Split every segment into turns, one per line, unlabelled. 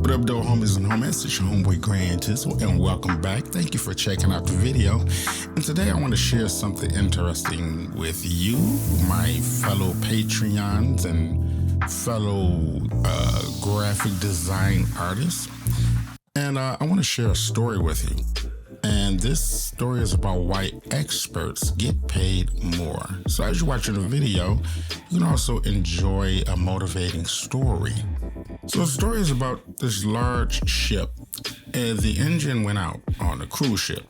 What up, though, homies and homies? It's your homeboy Grand Tizzle, and welcome back. Thank you for checking out the video. And today I want to share something interesting with you, my fellow Patreons and fellow graphic design artists. And I want to share a story with you. And this story is about why experts get paid more. So as you're watching the video, you can also enjoy a motivating story. So the story is about this large ship, and the engine went out on a cruise ship.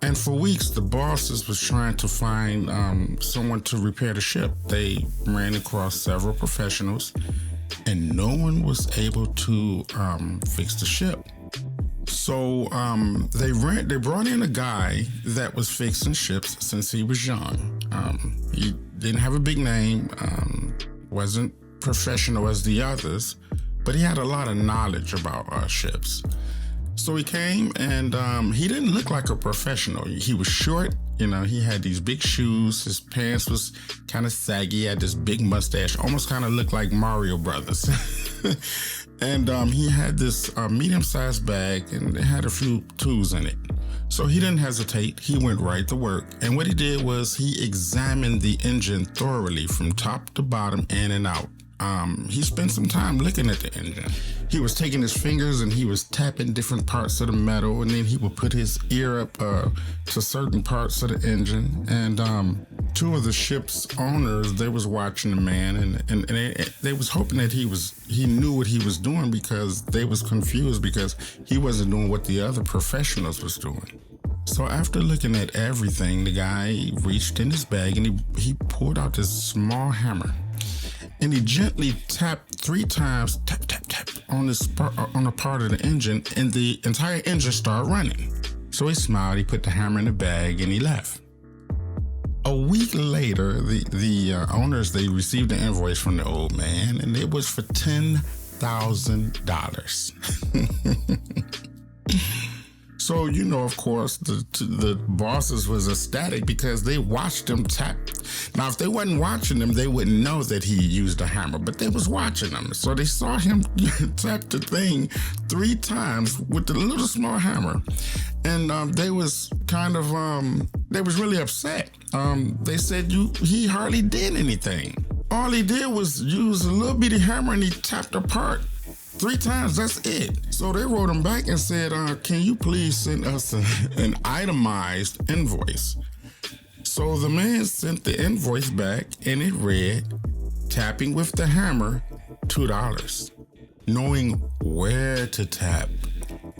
And for weeks, the bosses was trying to find someone to repair the ship. They ran across several professionals, and no one was able to fix the ship. So they brought in a guy that was fixing ships since he was young. He didn't have a big name, wasn't professional as the others, but he had a lot of knowledge about ships. So he came, and he didn't look like a professional. He was short, he had these big shoes. His pants was kind of saggy. He had this big mustache, almost kind of looked like Mario Brothers. And he had this medium-sized bag, and it had a few tools in it. So he didn't hesitate. He went right to work. And what he did was he examined the engine thoroughly from top to bottom, in and out. He spent some time looking at the engine. He was taking his fingers and he was tapping different parts of the metal, and then he would put his ear up to certain parts of the engine. And two of the ship's owners, they was watching the man, and they was hoping that he knew what he was doing, because they was confused because he wasn't doing what the other professionals was doing. So after looking at everything, the guy reached in his bag and he pulled out this small hammer. And he gently tapped 3 times, tap, tap, tap, on a part of the engine, and the entire engine started running. So he smiled, he put the hammer in the bag, and he left. A week later, the owners, they received an invoice from the old man, and it was for $10,000. So, of course, the bosses was ecstatic because they watched him tap. Now, if they wasn't watching him, they wouldn't know that he used a hammer, but they was watching him. So they saw him tap the thing 3 times with the little small hammer. And they was kind of, they was really upset. They said he hardly did anything. All he did was use a little bitty hammer, and he tapped apart 3 times, that's it. So they wrote him back and said, can you please send us an itemized invoice? So the man sent the invoice back, and it read, tapping with the hammer, $2. Knowing where to tap,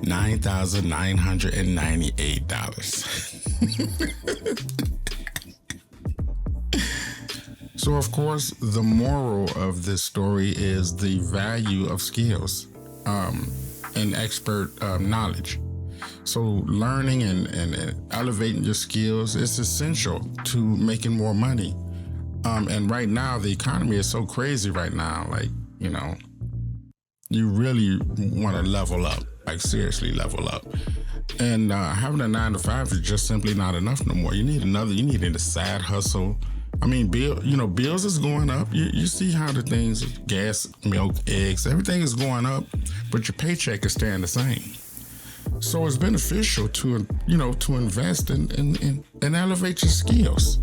$9,998. So, of course, the moral of this story is the value of skills and expert knowledge. So learning and elevating your skills is essential to making more money. And right now, the economy is so crazy right now, you really want to level up, seriously level up. And having a 9-to-5 is just simply not enough no more. You need a side hustle. Bills is going up. You see how the things, gas, milk, eggs, everything is going up, but your paycheck is staying the same. So it's beneficial to invest and elevate your skills.